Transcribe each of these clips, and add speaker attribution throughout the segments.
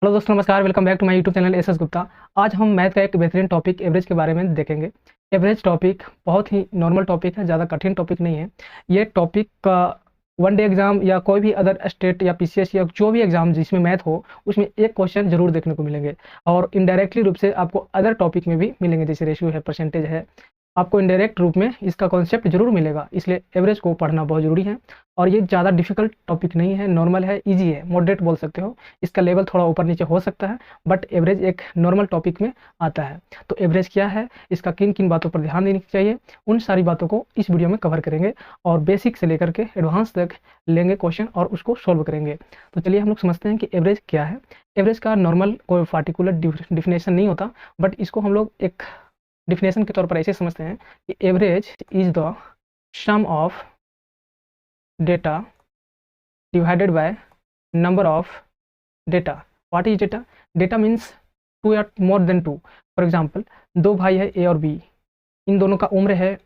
Speaker 1: Hello दोस्तों, नमस्कार। Welcome back to my YouTube channel S Gupta. आज हम मैथ का एक बेहतरीन टॉपिक एवरेज के बारे में देखेंगे। एवरेज टॉपिक बहुत ही नॉर्मल टॉपिक है, ज़्यादा कठिन टॉपिक नहीं है। ये टॉपिक का वन डे एग्जाम या कोई भी अदर स्टेट या पीसीएस या जो भी एग्जाम जिसमें मैथ हो, उसमें एक क्वेश्चन जरूर देखने को मिलेंगे। और इनडायरेक्टली रूप से आपको अदर टॉपिक में भी मिलेंगे, जैसे रेशियो है, परसेंटेज है। आपको इनडायरेक्ट रूप में इसका कॉन्सेप्ट जरूर मिलेगा, इसलिए एवरेज को पढ़ना बहुत ज़रूरी है। और ये ज़्यादा डिफिकल्ट टॉपिक नहीं है, नॉर्मल है, ईजी है, मॉडरेट बोल सकते हो। इसका लेवल थोड़ा ऊपर नीचे हो सकता है, बट एवरेज एक नॉर्मल टॉपिक में आता है। तो एवरेज क्या है, इसका किन किन बातों पर ध्यान देनी चाहिए, उन सारी बातों को इस वीडियो में कवर करेंगे। और बेसिक से लेकर के एडवांस तक लेंगे क्वेश्चन और उसको सोल्व करेंगे। तो चलिए हम लोग समझते हैं कि एवरेज क्या है। एवरेज का नॉर्मल कोई पार्टिकुलर डिफिनेशन नहीं होता, बट इसको हम लोग एक डिफिनेशन के तौर पर ऐसे समझते हैं कि average is the sum of data divided by number of data. What is data? Data means two or more than two. For example, दो भाई है ए और बी, इन दोनों का उम्र है,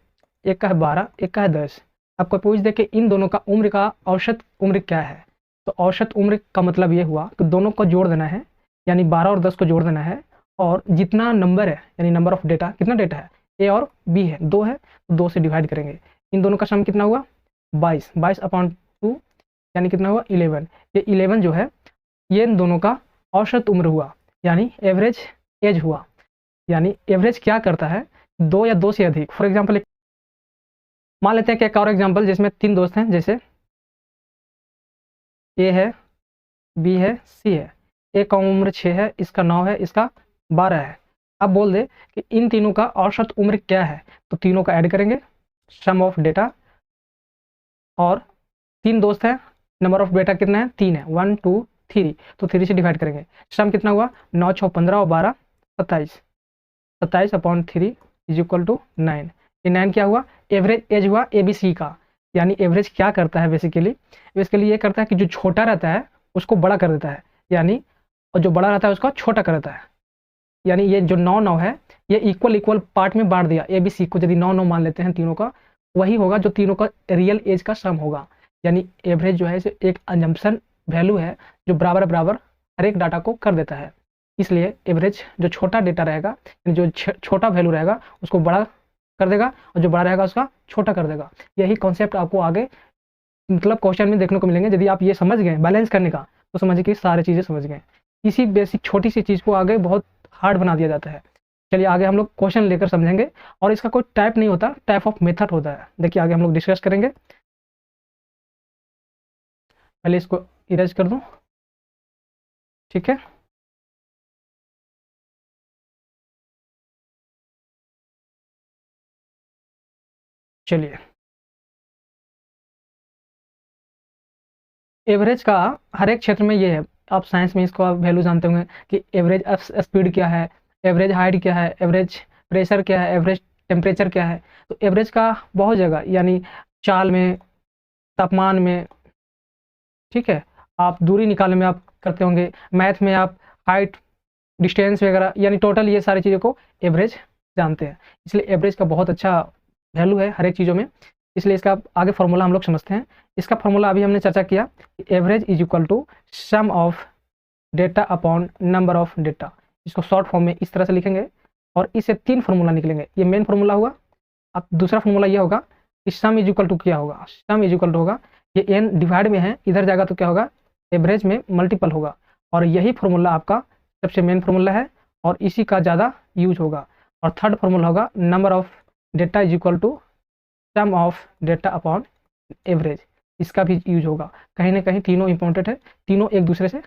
Speaker 1: एक का है 12, एक का है 10। आपको पूछ दे कि इन दोनों का उम्र का औसत उम्र क्या है, तो औसत उम्र का मतलब ये हुआ कि दोनों को जोड़ देना है, यानी 12 और 10 को जोड़ देना है। और जितना नंबर है, यानी नंबर ऑफ डेटा, कितना डेटा है, ए और बी है, 2 है, तो 2 से डिवाइड करेंगे। इन दोनों का सम कितना हुआ, 22, 22 अपॉन 2, यानी कितना हुआ 11। ये 11 जो है, ये इन दोनों का औसत उम्र हुआ, यानी एवरेज एज हुआ। यानी एवरेज क्या करता है, दो या दो से अधिक। फॉर एग्जांपल मान लेते हैं कि एक और एग्जांपल जिसमें 3 दोस्त हैं, जैसे ए है, बी है, सी है। ए का उम्र 6 है, इसका 9 है, इसका 12 है। अब बोल दे कि इन तीनों का औसत उम्र क्या है, तो तीनों का ऐड करेंगे, सम ऑफ डेटा। और 3 दोस्त हैं, नंबर ऑफ बेटा कितना है, 3 है, 1 2 3, तो 3 से डिवाइड करेंगे। सम कितना हुआ, 9 6 15 और 12 27, 27 अपॉन 3 इज इक्वल टू 9। ये 9 क्या हुआ, एवरेज एज हुआ ए बी सी का। यानी एवरेज क्या करता है, बेसिकली ये करता है कि जो छोटा रहता है उसको बड़ा कर देता है, यानी और जो बड़ा रहता है उसको छोटा कर देता है। यानी ये जो 9 9 है, ये इक्वल पार्ट में बांट दिया ए बी सी को। यदि 9 9 मान लेते हैं तीनों का, वही होगा जो तीनों का रियल एज का सम होगा। यानी एवरेज जो है इसे एक अजम्पशन वैल्यू है जो बराबर बराबर हर एक डाटा को कर देता है। इसलिए एवरेज जो छोटा डेटा रहेगा, यानी जो छोटा वैल्यू रहेगा उसको बड़ा कर देगा, और जो बड़ा रहेगा उसका छोटा कर देगा। यही कॉन्सेप्ट आपको आगे मतलब क्वेश्चन में देखने को मिलेंगे। यदि आप ये समझ गए बैलेंस करने का, तो समझिए कि सारी चीज़ें समझ गए। किसी बेसिक छोटी सी चीज़ को आगे बहुत हार्ड बना दिया जाता है। चलिए आगे हम लोग क्वेश्चन लेकर समझेंगे। और इसका कोई टाइप नहीं होता, टाइप ऑफ मेथड होता है। देखिए आगे हम लोग डिस्कस करेंगे। पहले इसको इरेज कर दूं, ठीक है। चलिए, एवरेज का हर एक क्षेत्र में ये है। आप साइंस में इसको आप वैल्यू जानते होंगे कि एवरेज स्पीड क्या है, एवरेज हाइट क्या है, एवरेज प्रेशर क्या है, एवरेज टेम्परेचर क्या है। तो एवरेज का बहुत जगह, यानी चाल में, तापमान में, ठीक है। आप दूरी निकालने में आप करते होंगे, मैथ में आप हाइट, डिस्टेंस वगैरह, यानी टोटल ये सारी चीज़ों को एवरेज जानते हैं। इसलिए एवरेज का बहुत अच्छा वैल्यू है हर एक चीज़ों में। इसलिए इसका आगे फॉर्मूला हम लोग समझते हैं। इसका फॉर्मूला अभी हमने चर्चा किया, average is equal to sum of data upon number of data. इसको शॉर्ट फॉर्म में इस तरह से लिखेंगे, और इससे 3 फार्मूला निकलेंगे। ये मेन फार्मूला हुआ। अब दूसरा फार्मूला ये होगा कि सम इज इक्वल टू क्या होगा, सम इज इक्वल टू होगा, ये एन डिवाइड में है, इधर जाएगा तो क्या होगा, एवरेज में मल्टीपल होगा। और यही फार्मूला आपका सबसे मेन फार्मूला है, और इसी का ज़्यादा यूज होगा। और थर्ड फार्मूला होगा number of data is equal to sum of data upon average. इसका भी यूज होगा। कहीं ना कहीं तीनों इंपॉर्टेंट है, तीनों एक दूसरे से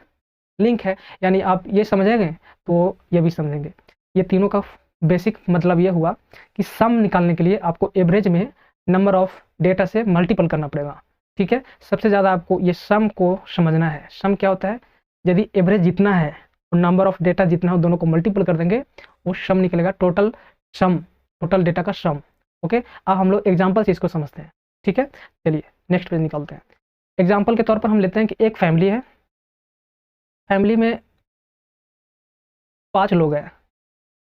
Speaker 1: लिंक है। यानी आप ये समझेंगे तो ये भी समझेंगे। ये तीनों का बेसिक मतलब ये हुआ कि सम निकालने के लिए आपको एवरेज में नंबर ऑफ डेटा से मल्टीपल करना पड़ेगा, ठीक है। सबसे ज़्यादा आपको ये सम को समझना है। सम क्या होता है, यदि एवरेज जितना है और नंबर ऑफ डेटा जितना हो, दोनों को मल्टीपल कर देंगे, वो सम निकलेगा, टोटल सम, टोटल डेटा का सम। ओके, अब हम लोग एग्जाम्पल से इसको समझते हैं, ठीक है। चलिए नेक्स्ट पेज निकालते हैं। एग्जाम्पल के तौर पर हम लेते हैं कि एक फैमिली है, फैमिली में 5 लोग हैं,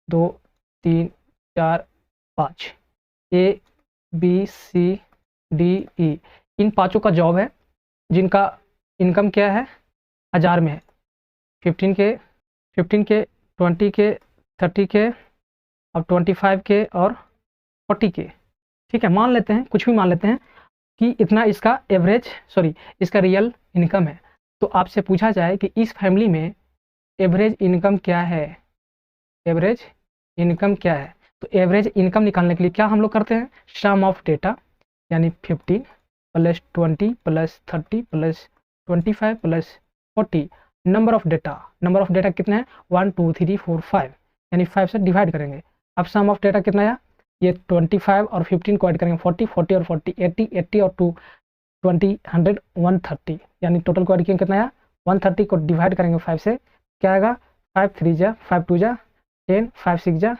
Speaker 1: 2 3 4 5, A B C D E. इन पाँचों का जॉब है, जिनका इनकम क्या है, 1000 में है, 15K 15K, 20K, 30K, अब 25K और 40K। ठीक है, मान लेते हैं, कुछ भी मान लेते हैं कि इतना इसका इसका रियल इनकम है। तो आपसे पूछा जाए कि इस फैमिली में एवरेज इनकम क्या है, एवरेज इनकम क्या है। तो एवरेज इनकम निकालने के लिए क्या हम लोग करते हैं, सम ऑफ डेटा, यानी 15 plus 20 plus 30 plus 25 plus 40, number of data कितना है 1 2 3 4 5, यानी 5 से डिवाइड करेंगे। अब सम ऑफ डेटा कितना आया, ये 25 और 15 को ऐड करेंगे 40 40 और 40 80 80 और 2 20 100 130, यानी टोटल को ऐड किया कितना आया 130 को डिवाइड करेंगे 5 से, क्या आएगा 5 3 जा 5 2 जा 10 5 6 जा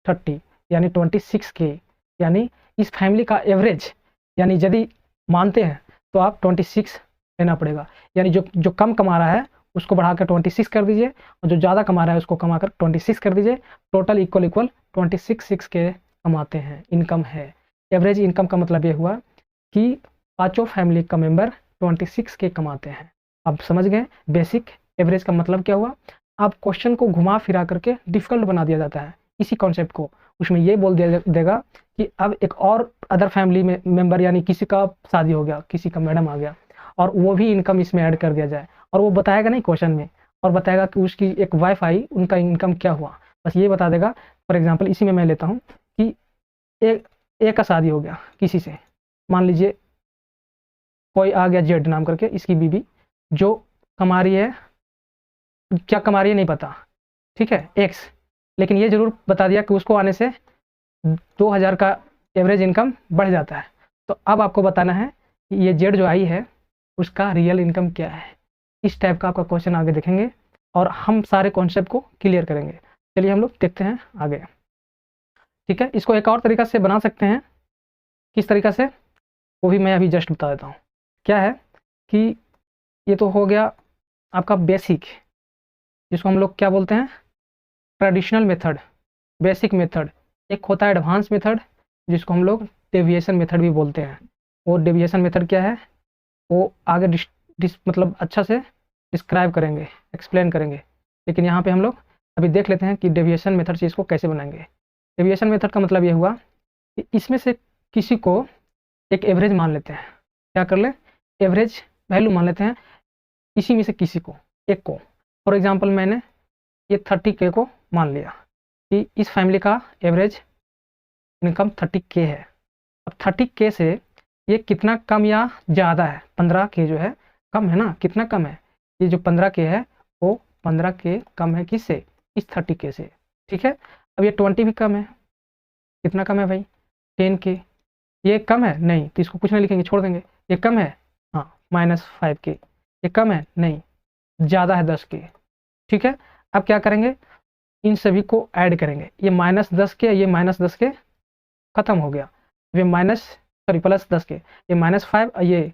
Speaker 1: 30, यानी 26K। यानी इस फैमिली का एवरेज, यानी यदि मानते हैं तो आप 26 लेना पड़ेगा, यानी जो कम कमा रहा है उसको बढ़ाकर 26 कर दीजिए और जो ज़्यादा कमा रहा है उसको कमाकर 26 कर दीजिए, टोटल इक्वल 26 कमाते हैं, इनकम है। एवरेज इनकम का मतलब ये हुआ कि पांचों फैमिली का मेंबर 26K कमाते हैं। अब समझ गए बेसिक एवरेज का मतलब क्या हुआ। अब क्वेश्चन को घुमा फिरा करके डिफिकल्ट बना दिया जाता है इसी कॉन्सेप्ट को। उसमें ये बोल दिया देगा कि अब एक और अदर फैमिली में मेंबर, यानी किसी का शादी हो गया, किसी का मैडम आ गया, और वो भी इनकम इसमें ऐड कर दिया जाए, और वो बताएगा नहीं क्वेश्चन में, और बताएगा कि उसकी एक वाइफ आई, उनका इनकम क्या हुआ, बस ये बता देगा। फॉर एग्जाम्पल इसी में मैं लेता हूँ कि एक का शादी हो गया किसी से, मान लीजिए कोई आ गया जेड नाम करके, इसकी बीबी जो कमा रही है, क्या कमा रही है नहीं पता, ठीक है एक्स, लेकिन ये जरूर बता दिया कि उसको आने से 2000 का एवरेज इनकम बढ़ जाता है। तो अब आपको बताना है कि ये जेड जो आई है उसका रियल इनकम क्या है। इस टाइप का आपका क्वेश्चन आगे देखेंगे और हम सारे कॉन्सेप्ट को क्लियर करेंगे। चलिए हम लोग देखते हैं आगे। ठीक है, इसको एक और तरीका से बना सकते हैं, किस तरीका से वो भी मैं अभी जस्ट बता देता हूँ। क्या है कि ये तो हो गया आपका बेसिक, जिसको हम लोग क्या बोलते हैं ट्रेडिशनल मेथड, बेसिक मेथड। एक होता है एडवांस मेथड जिसको हम लोग डेविएशन मेथड भी बोलते हैं। वो डेविएशन मेथड क्या है वो आगे मतलब अच्छा से डिस्क्राइब करेंगे, एक्सप्लेन करेंगे, लेकिन यहाँ पे हम लोग अभी देख लेते हैं कि डेविएशन मेथड से इसको कैसे बनाएंगे। डेविएशन मेथड का मतलब ये हुआ कि इसमें से किसी को एक एवरेज मान लेते हैं, क्या कर ले एवरेज वैल्यू मान लेते हैं, इसी में से किसी को एक को। फॉर एग्जांपल मैंने ये 30K को मान लिया कि इस फैमिली का एवरेज इनकम 30K है। अब 30K से ये कितना कम या ज़्यादा है, 15K जो है कम है ना, कितना कम है, ये जो 15K है वो 15K कम है किससे, इस 30K से। ठीक है, अब ये 20 भी कम है, कितना कम है भाई 10K, ये कम है नहीं तो इसको कुछ नहीं लिखेंगे छोड़ देंगे। ये कम है हाँ -5K, ये कम है नहीं, ज़्यादा है 10K। ठीक है, अब क्या करेंगे इन सभी को ऐड करेंगे, ये -10K ये -10K खत्म हो गया, ये +10K ये -5 ये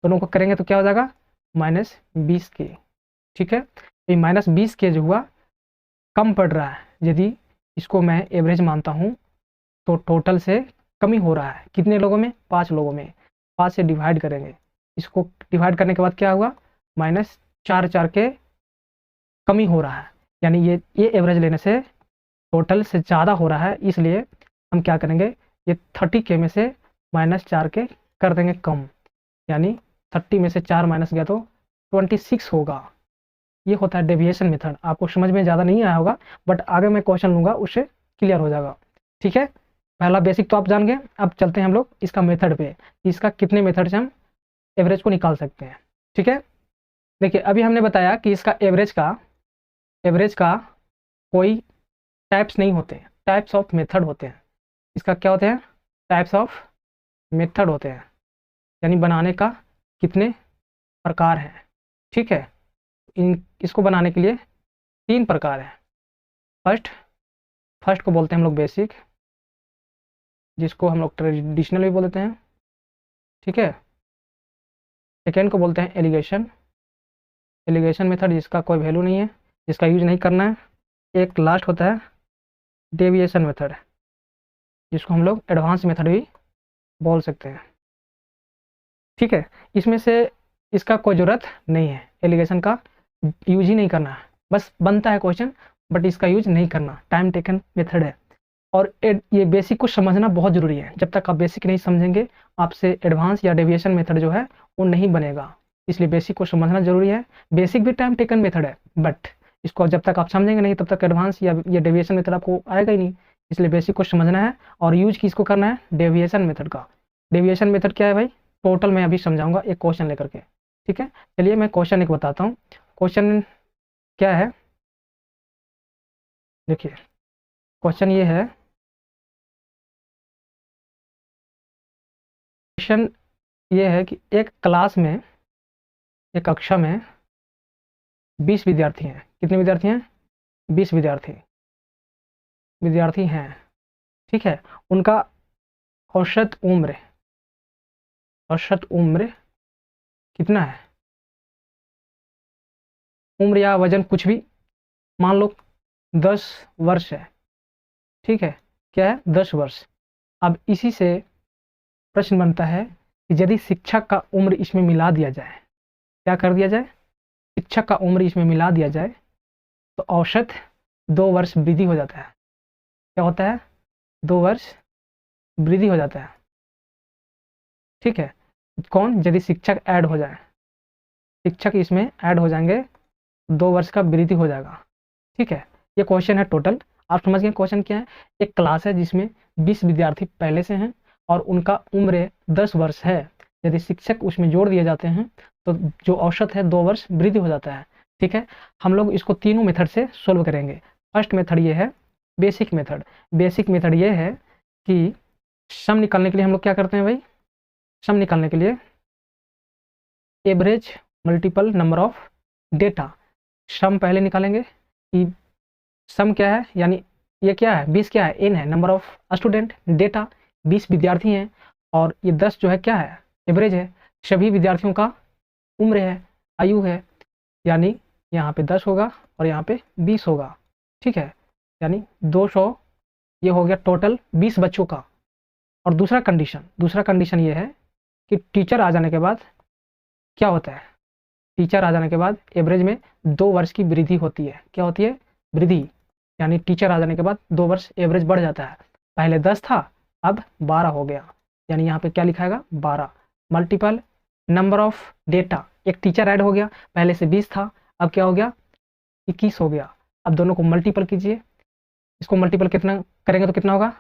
Speaker 1: दोनों को करेंगे तो क्या हो जाएगा -20K। ठीक है, ये -20K जो हुआ कम पड़ रहा है, यदि इसको मैं एवरेज मानता हूँ तो टोटल से कमी हो रहा है, कितने लोगों में 5 लोगों में, 5 से डिवाइड करेंगे, इसको डिवाइड करने के बाद क्या हुआ -4 कमी हो रहा है, यानी ये एवरेज लेने से टोटल से ज़्यादा हो रहा है, इसलिए हम क्या करेंगे ये 30K में से -4K कर देंगे कम, यानी 30 में से 4 माइनस गया तो 26 होगा। ये होता है डेविएशन मेथड। आपको समझ में ज़्यादा नहीं आया होगा बट आगे मैं क्वेश्चन लूँगा उससे क्लियर हो जाएगा। ठीक है, पहला बेसिक तो आप जान गए, अब चलते हैं हम लोग इसका मेथड पे, इसका कितने मेथड से हम एवरेज को निकाल सकते हैं। ठीक है, देखिए अभी हमने बताया कि इसका एवरेज का कोई टाइप्स नहीं होते, टाइप्स ऑफ मेथड होते हैं। इसका क्या होते हैं टाइप्स ऑफ मेथड होते हैं, यानी बनाने का कितने प्रकार हैं। ठीक है, इसको बनाने के लिए 3 प्रकार हैं। फर्स्ट को बोलते हैं हम लोग बेसिक, जिसको हम लोग ट्रेडिशनल भी बोलते हैं। ठीक है, सेकेंड को बोलते हैं एलिगेशन मेथड, जिसका कोई वैल्यू नहीं है, जिसका यूज नहीं करना है। एक लास्ट होता है डेविएशन मेथड, जिसको हम लोग एडवांस मेथड भी बोल सकते हैं। ठीक है, इसमें से इसका कोई ज़रूरत नहीं है, एलिगेशन का यूज ही नहीं करना है, बस बनता है क्वेश्चन, बट इसका यूज नहीं करना, टाइम टेकन मेथड है। और ये बेसिक को समझना बहुत ज़रूरी है। जब तक आप बेसिक नहीं समझेंगे, आपसे एडवांस या डेविएशन मेथड जो है वो नहीं बनेगा। इसलिए बेसिक को समझना ज़रूरी है। बेसिक भी टाइम टेकन मेथड है, बट इसको जब तक आप समझेंगे नहीं तब तक एडवांस या ये डेविएशन मेथड आपको आएगा ही नहीं। इसलिए बेसिक को समझना है और यूज किसको करना है, डेविएशन मेथड का। डेविएशन मेथड क्या है भाई, टोटल मैं अभी समझाऊंगा एक क्वेश्चन लेकर के, ठीक है। चलिए मैं क्वेश्चन एक बताता हूँ। क्वेश्चन क्या है, देखिए क्वेश्चन ये है, क्वेश्चन ये है कि एक क्लास में, एक कक्षा में 20 विद्यार्थी हैं। कितने विद्यार्थी हैं, 20 विद्यार्थी हैं, ठीक है। उनका औसत उम्र, औसत उम्र कितना है, उम्र या वजन कुछ भी, मान लो 10 वर्ष है, ठीक है। क्या है, 10 वर्ष। अब इसी से प्रश्न बनता है कि यदि शिक्षक का उम्र इसमें मिला दिया जाए, क्या कर दिया जाए, शिक्षक का उम्र इसमें मिला दिया जाए, तो औसत 2 वर्ष वृद्धि हो जाता है। क्या होता है, 2 वर्ष वृद्धि हो जाता है, ठीक है। कौन, यदि शिक्षक ऐड हो जाए, शिक्षक इसमें ऐड हो जाएंगे, 2 वर्ष का वृद्धि हो जाएगा, ठीक है। ये क्वेश्चन है टोटल, आप समझ गए क्वेश्चन क्या है। एक क्लास है जिसमें 20 विद्यार्थी पहले से हैं और उनका उम्र 10 वर्ष है। यदि शिक्षक उसमें जोड़ दिए जाते हैं तो जो औसत है 2 वर्ष वृद्धि हो जाता है, ठीक है। हम लोग इसको तीनों मेथड से सोल्व करेंगे। फर्स्ट मेथड ये है बेसिक मेथड। बेसिक मेथड ये है कि सम निकालने के लिए हम लोग क्या करते हैं भाई, सम निकालने के लिए average multiple number of data, sum पहले निकालेंगे कि सम क्या है, यानी ये क्या है, 20 क्या है, एन है, नंबर ऑफ स्टूडेंट, डेटा 20 विद्यार्थी हैं, और ये 10 जो है क्या है, एवरेज है, सभी विद्यार्थियों का उम्र है, आयु है। यानी यहाँ पे 10 होगा और यहाँ पे 20 होगा, ठीक है। यानी 200, ये हो गया टोटल 20 बच्चों का। और दूसरा कंडीशन ये है कि टीचर आ जाने के बाद क्या होता है, टीचर आ जाने के बाद एवरेज में 2 वर्ष की वृद्धि होती है। क्या होती है, वृद्धि। यानी टीचर आ जाने के बाद 2 वर्ष एवरेज बढ़ जाता है। पहले 10 था, अब 12 हो गया। यानी यहाँ पे क्या लिखाएगा, 12 मल्टीपल नंबर ऑफ डेटा, एक टीचर ऐड हो गया, पहले से 20 था, अब क्या हो गया, 21 हो गया। अब दोनों को मल्टीपल कीजिए, इसको मल्टीपल कितना करेंगे तो कितना होगा,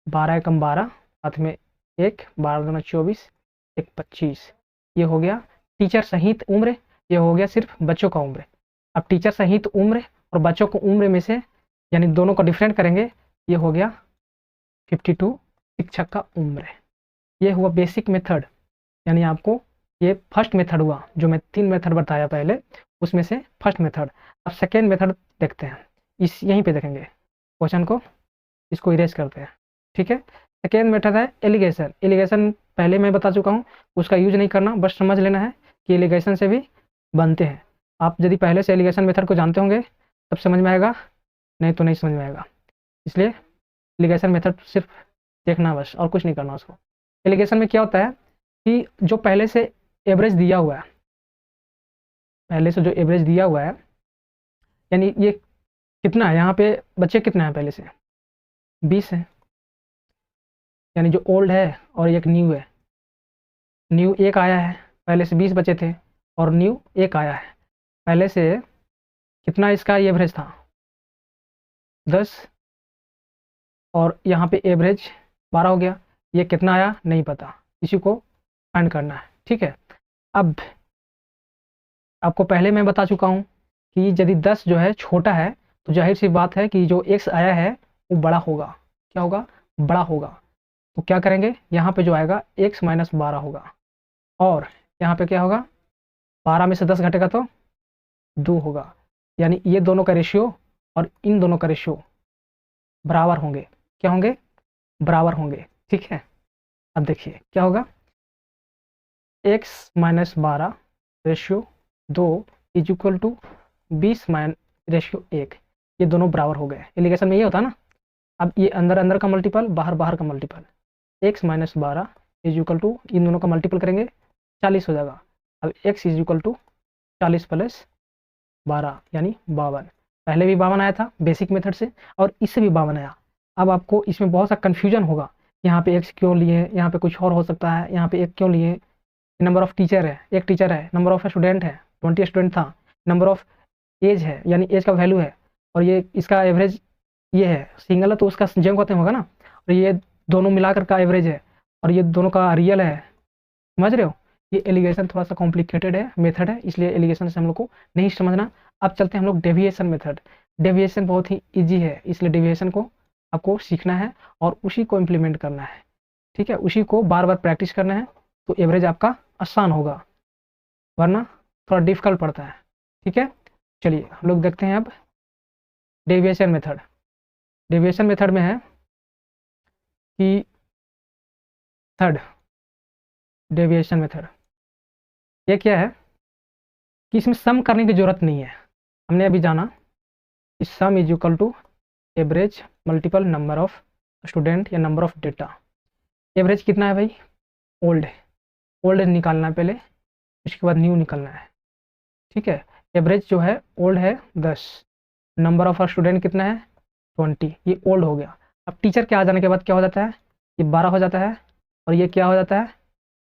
Speaker 1: 12 एकम 12, हाथ में 1, 12 दूना 24, 1 25। ये हो गया टीचर सहित उम्र, ये हो गया सिर्फ बच्चों का उम्र। अब टीचर सहित उम्र और बच्चों को उम्र में से, यानी दोनों का डिफरेंट करेंगे, ये हो गया 52 शिक्षक का उम्र। ये हुआ बेसिक मेथड, यानी आपको ये फर्स्ट मेथड हुआ, जो मैं 3 मेथड बताया पहले, उसमें से फर्स्ट मेथड। अब सेकेंड मेथड देखते हैं, इस यहीं पे देखेंगे क्वेश्चन को, इसको इरेज करते हैं, ठीक है। सेकेंड मेथड है एलिगेशन। एलिगेशन पहले मैं बता चुका हूँ, उसका यूज नहीं करना, बस समझ लेना है कि एलिगेशन से भी बनते हैं। आप यदि पहले से एलिगेशन मेथड को जानते होंगे तब समझ में आएगा, नहीं तो नहीं समझ में आएगा। इसलिए एलिगेशन मेथड सिर्फ देखना बस, और कुछ नहीं करना उसको। एलिगेशन में क्या होता है कि जो पहले से एवरेज दिया हुआ है, पहले से जो एवरेज दिया हुआ है, यानी ये कितना है, यहाँ पे बच्चे कितना है, पहले से 20 है, यानी जो ओल्ड है और एक न्यू है, न्यू एक आया है, पहले से 20 बचे थे और न्यू एक आया है। पहले से कितना इसका एवरेज था, 10, और यहाँ पे एवरेज 12 हो गया। ये कितना आया नहीं पता, इसी को फाइंड करना है, ठीक है। अब आपको पहले मैं बता चुका हूँ कि यदि 10 जो है छोटा है तो जाहिर सी बात है कि जो x आया है वो बड़ा होगा। क्या होगा, बड़ा होगा। तो क्या करेंगे, यहाँ पे जो आएगा x माइनस 12 होगा, और यहाँ पे क्या होगा, 12 में से 10 घटेगा तो 2 होगा। यानी ये दोनों का रेशियो और इन दोनों का रेशियो बराबर होंगे। क्या होंगे, बराबर होंगे, ठीक है। अब देखिए क्या होगा, x minus 12 ratio 2 is equal to 20 minus ratio 1, ये दोनों बराबर हो गए। एलिगेशन में ये होता है ना। अब ये अंदर अंदर का मल्टीपल, बाहर बाहर का multiple, x minus 12 is equal to, इन दोनों का मल्टीपल करेंगे 40 हो जाएगा। अब x is equal to 40 plus 12 यानी 52। पहले भी 52 आया था बेसिक मेथड से और इससे भी 52 आया। अब आपको इसमें बहुत सा कन्फ्यूजन होगा, यहाँ पे x क्यों लिए, यहाँ पे कुछ और हो सकता है, यहाँ पे 1 क्यों लिए। नंबर ऑफ टीचर है, एक टीचर है, नंबर ऑफ स्टूडेंट है 20 स्टूडेंट था, नंबर ऑफ एज है यानी एज का वैल्यू है, और ये इसका एवरेज ये है, सिंगल है तो उसका जेम खत्म होगा ना, और ये दोनों मिलाकर का एवरेज है, और ये दोनों का रियल है। समझ रहे हो? ये एलिगेशन थोड़ा सा कॉम्प्लिकेटेड है मेथड है, इसलिए एलिगेशन से हम लोग को नहीं समझना। अब चलते हैं हम लोग डेविएशन मेथड। डेविएशन बहुत ही ईजी है, इसलिए डेविएशन को आपको सीखना है और उसी को इम्प्लीमेंट करना है। ठीक है, उसी को बार बार प्रैक्टिस करना है, तो एवरेज आपका आसान होगा, वरना थोड़ा डिफिकल्ट पड़ता है। ठीक है, चलिए हम लोग देखते हैं अब डेविएशन मेथड। डेविएशन मेथड में है कि थर्ड डेविएशन मेथड, ये क्या है कि इसमें सम करने की जरूरत नहीं है। हमने अभी जाना कि sum is equal to average multiple number of student या नंबर ऑफ डेटा। एवरेज कितना है भाई? ओल्ड है, ओल्ड निकालना है पहले, उसके बाद न्यू निकालना है। ठीक है, एवरेज जो है ओल्ड है 10, नंबर ऑफ स्टूडेंट कितना है 20, ये ओल्ड हो गया। अब टीचर के आ जाने के बाद क्या हो जाता है, ये 12 हो जाता है, और ये क्या हो जाता है,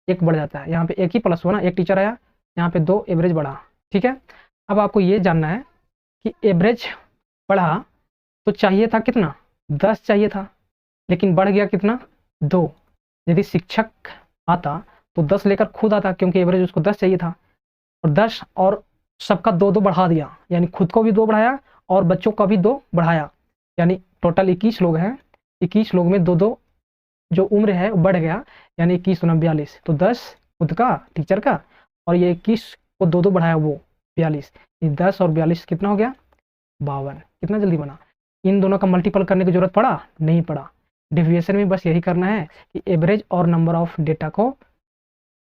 Speaker 1: एक बढ़ जाता है। यहाँ पे एक ही प्लस हुआ ना, एक टीचर आया, यहाँ पे 2 एवरेज बढ़ा। ठीक है, अब आपको ये जानना है कि एवरेज बढ़ा तो चाहिए था कितना, 10 चाहिए था, लेकिन बढ़ गया कितना, 2। यदि शिक्षक आता तो 10 लेकर खुद आता, क्योंकि एवरेज उसको 10 चाहिए था, और 10 और सबका 2 2 बढ़ा दिया, यानी खुद को भी 2 बढ़ाया और बच्चों का भी 2 बढ़ाया, यानी टोटल 21 लोग हैं, 21 लोग में 2 2 जो उम्र है वो बढ़ गया, यानी 21 गुना 42, तो 10 खुद का टीचर का, और ये 21 को 2 2 बढ़ाया वो 42, ये 10 और 42 कितना हो गया, 52। कितना जल्दी बना। इन दोनों का मल्टीपल करने की जरूरत पड़ा नहीं पड़ा। डेविएशन में बस यही करना है कि एवरेज और नंबर ऑफ डेटा को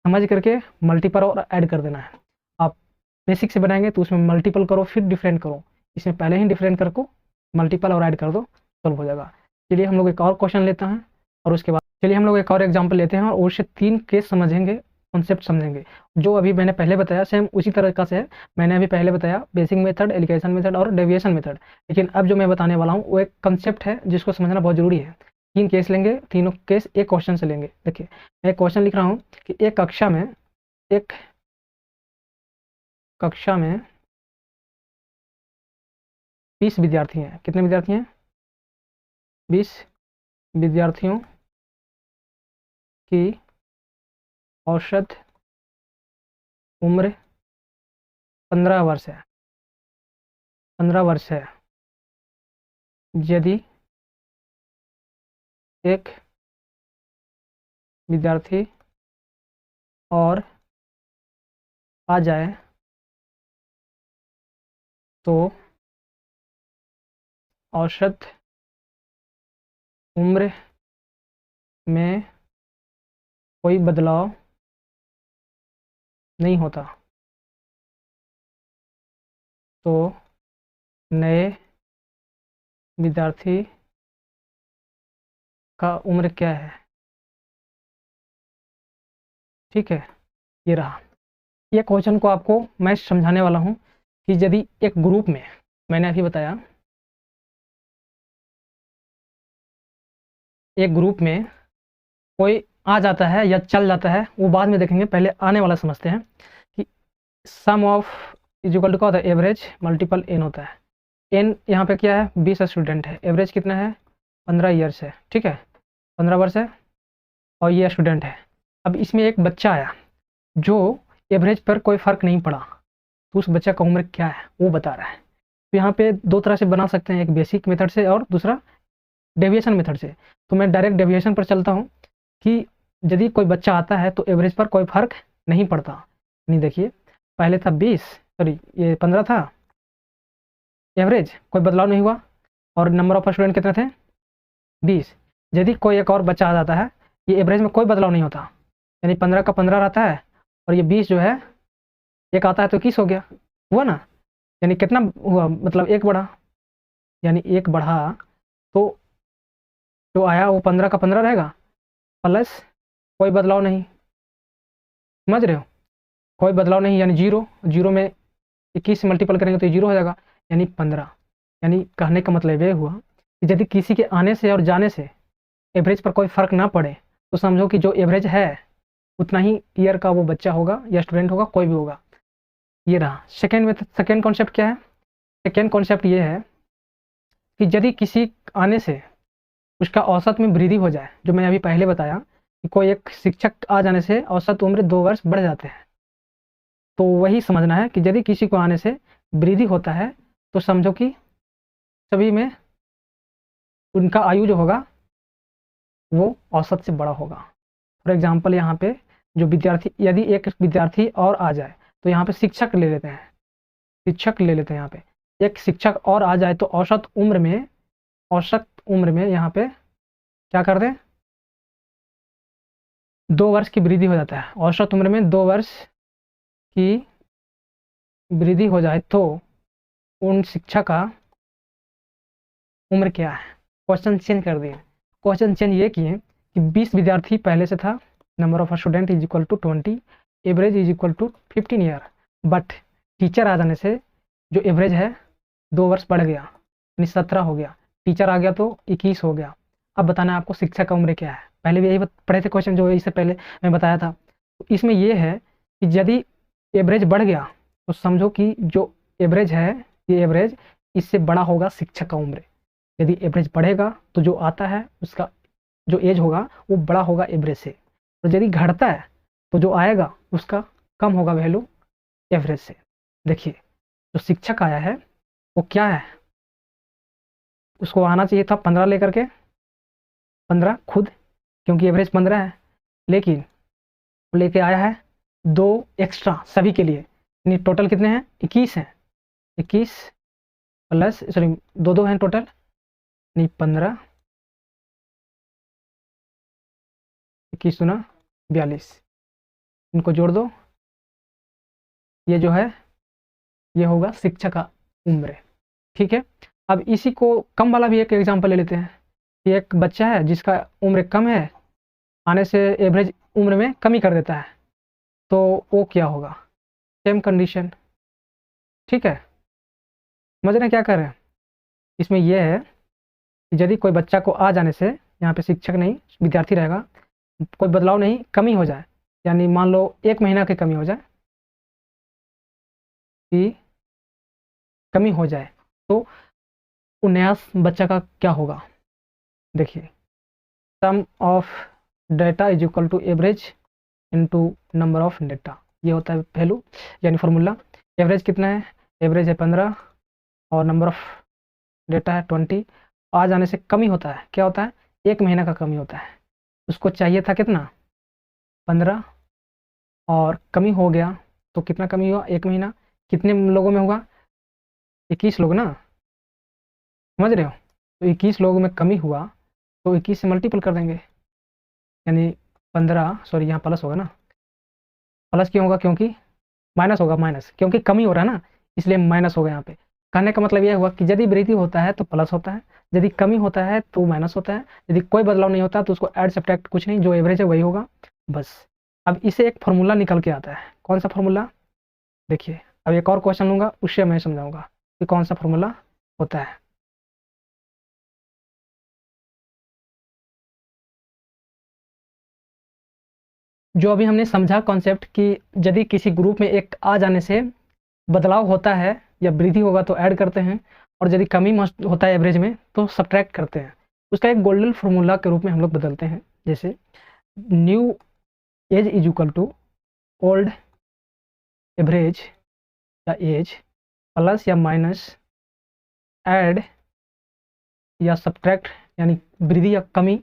Speaker 1: समझ करके मल्टीपल और ऐड कर देना है। आप बेसिक से बनाएंगे तो उसमें मल्टीपल करो फिर डिफरेंट करो, इसमें पहले ही डिफरेंट करको मल्टीपल और ऐड कर दो, सॉल्व हो जाएगा। चलिए हम लोग एक और क्वेश्चन लेते हैं, और उसके बाद चलिए हम लोग एक और एग्जाम्पल लेते हैं और उससे 3 केस समझेंगे, कॉन्सेप्ट समझेंगे। जो अभी मैंने पहले बताया सेम उसी तरीका से है। मैंने अभी पहले बताया बेसिक मेथड, एलिगेशन मेथड और डेविएशन मेथड, लेकिन अब जो मैं बताने वाला हूँ वो एक कंसेप्ट है जिसको समझना बहुत जरूरी है। 3 केस लेंगे, तीनों केस एक क्वेश्चन से लेंगे। देखिए मैं एक क्वेश्चन लिख रहा हूँ कि एक कक्षा में 20 विद्यार्थी हैं। कितने विद्यार्थी हैं? 20 विद्यार्थियों की औसत उम्र 15 वर्ष है। 15 वर्ष है। यदि एक विद्यार्थी और आ जाए तो औसत उम्र में कोई बदलाव नहीं होता, तो नए विद्यार्थी का उम्र क्या है। ठीक है, ये रहा। ये क्वेश्चन को आपको मैं समझाने वाला हूँ कि यदि एक ग्रुप में, मैंने अभी बताया, एक ग्रुप में कोई आ जाता है या चल जाता है, वो बाद में देखेंगे, पहले आने वाला समझते हैं कि सम ऑफ इज इक्वल टू क्या होता है, एवरेज मल्टीपल एन होता है। एन यहाँ पे क्या है, 20 स्टूडेंट है, एवरेज कितना है 15 ईयर्स है। ठीक है, 15 वर्ष है, और ये स्टूडेंट है। अब इसमें एक बच्चा आया जो एवरेज पर कोई फ़र्क नहीं पड़ा, तो उस बच्चे का उम्र क्या है वो बता रहा है। तो यहाँ पे 2 तरह से बना सकते हैं, एक बेसिक मेथड से और दूसरा डेविएशन मेथड से। तो मैं डायरेक्ट डेविएशन पर चलता हूँ कि यदि कोई बच्चा आता है तो एवरेज पर कोई फ़र्क नहीं पड़ता। नहीं, देखिए पहले था 20, सॉरी ये 15 था, एवरेज कोई बदलाव नहीं हुआ, और नंबर ऑफ स्टूडेंट कितने थे 20। यदि कोई एक और बच्चा आ जाता है, ये एवरेज में कोई बदलाव नहीं होता, यानी 15 का 15 रहता है, और ये 20 जो है एक आता है तो 21 हो गया, हुआ ना। यानी कितना हुआ, मतलब एक बढ़ा, यानी एक बढ़ा तो जो आया वो 15 का 15 रहेगा, प्लस कोई बदलाव नहीं। समझ रहे हो? कोई बदलाव नहीं यानी जीरो, जीरो में 21 से मल्टीपल करेंगे तो ये 0 हो जाएगा, यानी 15। यानी कहने का मतलब ये हुआ कि यदि किसी के आने से और जाने से एवरेज पर कोई फ़र्क ना पड़े तो समझो कि जो एवरेज है उतना ही ईयर का वो बच्चा होगा या स्टूडेंट होगा, कोई भी होगा। ये रहा सेकेंड कॉन्सेप्ट। क्या है सेकेंड कॉन्सेप्ट? ये है कि यदि किसी आने से उसका औसत में वृद्धि हो जाए, जो मैं अभी पहले बताया कि कोई एक शिक्षक आ जाने से औसत उम्र 2 वर्ष बढ़ जाते हैं, तो वही समझना है कि यदि किसी को आने से वृद्धि होता है तो समझो कि सभी में उनका आयु जो होगा वो औसत से बड़ा होगा। फॉर एग्जाम्पल यहाँ पे जो विद्यार्थी, यदि एक विद्यार्थी और आ जाए तो यहाँ पे शिक्षक ले लेते हैं, यहाँ पे एक शिक्षक और आ जाए तो औसत उम्र में यहाँ पे क्या कर दें, 2 वर्ष की वृद्धि हो जाता है। औसत उम्र में 2 वर्ष की वृद्धि हो जाए तो उन शिक्षक का उम्र क्या है। क्वेश्चन चेंज कर दिए, क्वेश्चन चेंज ये किए कि 20 विद्यार्थी पहले से था, number of student is equal to 20, average is equal to 15 year, but teacher आ जाने से जो एवरेज है 2 वर्ष बढ़ गया, यानी 17 हो गया। टीचर आ गया तो 21 हो गया। अब बताना है आपको शिक्षक का उम्र क्या है। पहले भी यही पढ़े थे क्वेश्चन जो इससे पहले मैं बताया था। तो इसमें यह है कि यदि एवरेज बढ़ गया तो समझो कि जो एवरेज है ये एवरेज इससे बड़ा होगा शिक्षक का उम्र। यदि एवरेज बढ़ेगा तो जो आता है उसका जो एज होगा वो बड़ा होगा एवरेज से, और यदि घटता है तो जो आएगा उसका कम होगा वैल्यू एवरेज से। देखिए जो शिक्षक आया है वो क्या है, उसको आना चाहिए था 15 लेकर के, 15 खुद, क्योंकि एवरेज 15 है, लेकिन वो लेके आया है 2 एक्स्ट्रा सभी के लिए, यानी टोटल कितने हैं 21 हैं। 21 प्लस सॉरी 2 हैं टोटल, यानी 15, 21 दूना 42, इनको जोड़ दो, ये जो है ये होगा शिक्षक का उम्र। ठीक है, अब इसी को कम वाला भी एक एग्जांपल ले लेते हैं कि एक बच्चा है जिसका उम्र कम है, आने से एवरेज उम्र में कमी कर देता है, तो वो क्या होगा, सेम कंडीशन। ठीक है, समझ रहे हैं क्या कर रहे हैं। इसमें यह है कि यदि कोई बच्चा को आ जाने से, यहाँ पे शिक्षक नहीं विद्यार्थी रहेगा, कोई बदलाव नहीं, कमी हो जाए, यानी मान लो 1 महीना की कमी हो जाए, कि कमी हो जाए तो वो नया बच्चा का क्या होगा। देखिए sum of data is equal to average into number of data, ये होता है वैल्यू यानी फॉर्मूला। एवरेज कितना है, एवरेज है 15 और नंबर ऑफ डेटा है 20। आ जाने से कमी होता है, क्या होता है 1 महीना का कमी होता है। उसको चाहिए था कितना 15 और कमी हो गया, तो कितना कमी हुआ 1 महीना, कितने लोगों में होगा 21 लोग ना, समझ रहे हो। तो 21 लोगों में कमी हुआ तो 21 से मल्टीपल कर देंगे, यानी 15 सॉरी यहाँ प्लस होगा ना, प्लस क्यों होगा क्योंकि माइनस होगा, माइनस क्योंकि कमी हो रहा है ना इसलिए माइनस होगा यहाँ पे। कहने का मतलब यह हुआ कि यदि वृद्धि होता है तो प्लस होता है, यदि कमी होता है तो माइनस होता है, यदि कोई बदलाव नहीं होता तो उसको ऐड सब्ट्रैक्ट कुछ नहीं, जो एवरेज है वही होगा बस। अब इसे एक फार्मूला निकल के आता है, कौन सा फार्मूला, देखिए अब एक और क्वेश्चन लूंगा उससे मैं समझाऊंगा कि कौन सा फार्मूला होता है। जो अभी हमने समझा कॉन्सेप्ट कि यदि किसी ग्रुप में एक आ जाने से बदलाव होता है या वृद्धि होगा तो ऐड करते हैं, और यदि कमी होता है एवरेज में तो सब्ट्रैक्ट करते हैं। उसका एक गोल्डन फार्मूला के रूप में हम लोग बदलते हैं, जैसे new age is equal to old average या एज प्लस या माइनस ऐड या सब्ट्रैक्ट, यानी वृद्धि या कमी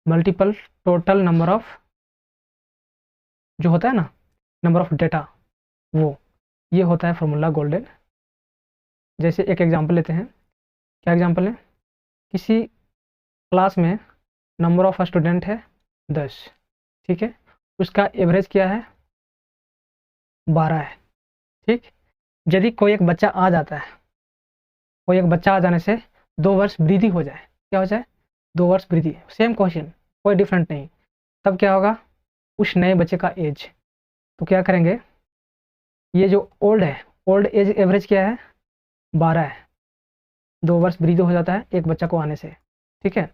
Speaker 1: मल्टीपल टोटल नंबर ऑफ, जो होता है ना नंबर ऑफ डेटा, वो ये होता है फार्मूला गोल्डन। जैसे एक एग्जांपल लेते हैं, क्या एग्जांपल है, किसी क्लास में नंबर ऑफ स्टूडेंट है 10, ठीक है, उसका एवरेज क्या है 12 है। ठीक, यदि कोई एक बच्चा आ जाता है, कोई एक बच्चा आ जाने से 2 वर्ष वृद्धि हो जाए, क्या हो जाए 2 वर्ष वृद्धि, सेम क्वेश्चन कोई डिफरेंट नहीं, तब क्या होगा उस नए बच्चे का एज, तो क्या करेंगे ये जो ओल्ड है, ओल्ड एज एवरेज क्या है, 12 है। 2 वर्ष वृद्धि हो जाता है एक बच्चा को आने से, ठीक है।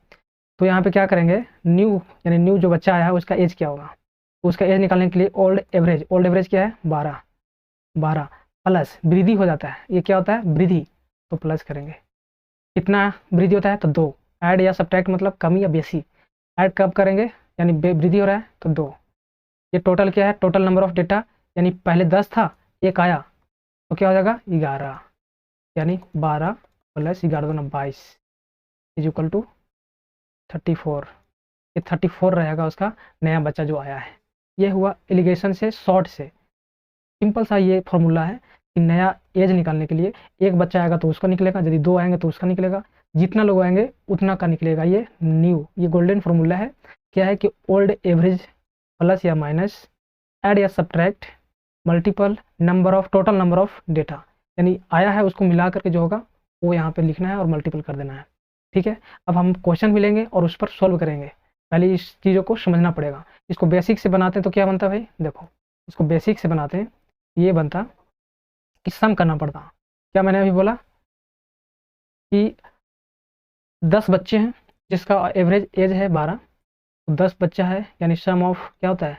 Speaker 1: तो यहाँ पे क्या करेंगे, न्यू यानी न्यू जो बच्चा आया है उसका एज क्या होगा, उसका एज निकालने के लिए ओल्ड एवरेज क्या है, 12। 12 प्लस वृद्धि हो जाता है, ये क्या होता है, वृद्धि, तो प्लस करेंगे। कितना वृद्धि होता है, तो 2। ऐड या सब्ट्रैक्ट मतलब कमी या बेसी। ऐड कब करेंगे, यानी वृद्धि हो रहा है तो 2। ये टोटल क्या है, टोटल नंबर ऑफ डेटा, यानी पहले 10 था, एक आया, तो क्या हो जाएगा, 11। यानी 12 प्लस 11 दूना 22 इज इक्वल टू 34। ये 34 रहेगा उसका नया बच्चा जो आया है। ये हुआ एलिगेशन से, शॉर्ट से सिंपल सा ये फॉर्मूला है कि नया एज निकालने के लिए एक बच्चा आएगा तो उसका निकलेगा, यदि 2 आएंगे तो उसका निकलेगा, जितना लोग आएंगे उतना का निकलेगा। ये न्यू, ये गोल्डन फॉर्मूला है। क्या है कि ओल्ड एवरेज प्लस या माइनस, ऐड या subtract, multiple number of, total number of data, यानी आया है उसको मिला करके जो होगा वो यहाँ पे लिखना है और मल्टीपल कर देना है, ठीक है। अब हम क्वेश्चन भी लेंगे और उस पर सॉल्व करेंगे। पहले इस चीज़ों को समझना पड़ेगा। इसको बेसिक से बनाते हैं तो क्या बनता है भाई, देखो इसको बेसिक से बनाते हैं, ये बनता कि सम करना पड़ता। क्या मैंने अभी बोला कि 10 बच्चे हैं जिसका एवरेज एज है 12, तो 10 बच्चा है यानी सम ऑफ क्या होता है,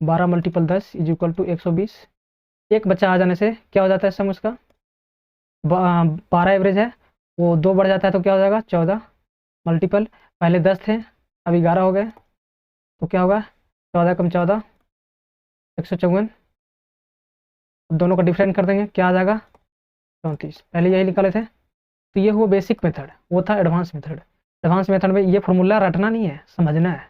Speaker 1: 12 मल्टीपल 10 इज इक्वल टू 120। एक बच्चा आ जाने से क्या हो जाता है सम उसका, 12 एवरेज है, वो 2 बढ़ जाता है तो क्या हो जाएगा 14 मल्टीपल, पहले 10 थे अब 11 हो गए, तो क्या होगा 14 कम 14 154। दोनों का डिफरेंट कर देंगे, क्या आ जाएगा 34। पहले यही निकाले थे। तो ये हुआ बेसिक मेथड, वो था एडवांस मेथड। एडवांस मेथड में ये फॉर्मूला रटना नहीं है, समझना है,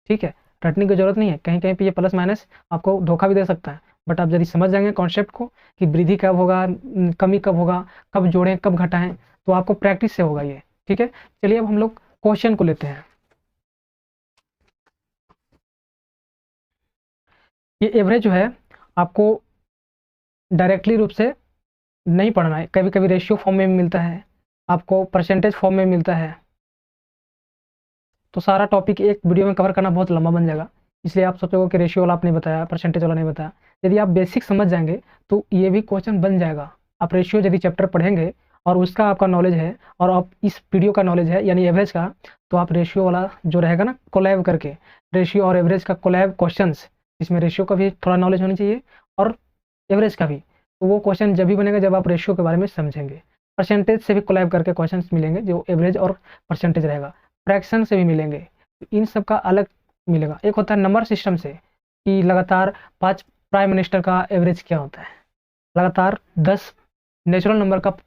Speaker 1: ठीक है। रटने की जरूरत नहीं है, कहीं कहीं पे ये प्लस माइनस आपको धोखा भी दे सकता है, बट आप यदि समझ जाएंगे कॉन्सेप्ट को कि वृद्धि कब होगा, कमी कब होगा, कब जोड़ें कब घटाएं, तो आपको प्रैक्टिस से होगा ये, ठीक है। चलिए अब हम लोग क्वेश्चन को लेते हैं। ये एवरेज जो है आपको डायरेक्टली रूप से नहीं पढ़ना है, कभी कभी रेशियो फॉर्म में मिलता है, आपको परसेंटेज फॉर्म में मिलता है, तो सारा टॉपिक एक वीडियो में कवर करना बहुत लंबा बन जाएगा। इसलिए आप सोचोगे कि रेशियो वाला आपने बताया, परसेंटेज वाला नहीं बताया। यदि आप बेसिक समझ जाएंगे तो ये भी क्वेश्चन बन जाएगा। आप रेशियो यदि चैप्टर पढ़ेंगे और उसका आपका नॉलेज है और आप इस वीडियो का नॉलेज है यानी एवरेज का, तो आप रेशियो वाला जो रहेगा ना कोलैब करके, रेशियो और एवरेज का कोलैब क्वेश्चन, इसमें रेशियो का भी थोड़ा नॉलेज होनी चाहिए और एवरेज का भी, तो वो क्वेश्चन जब भी बनेगा जब आप रेशियो के बारे में समझेंगे। परसेंटेज से भी कोलैब करके क्वेश्चन मिलेंगे जो एवरेज और परसेंटेज रहेगा, फ्रैक्शन से भी मिलेंगे, इन सब का अलग मिलेगा। एक होता है नंबर सिस्टम से कि लगातार 5 प्राइम मिनिस्टर का एवरेज क्या होता है, लगातार 10 नेचुरल नंबर का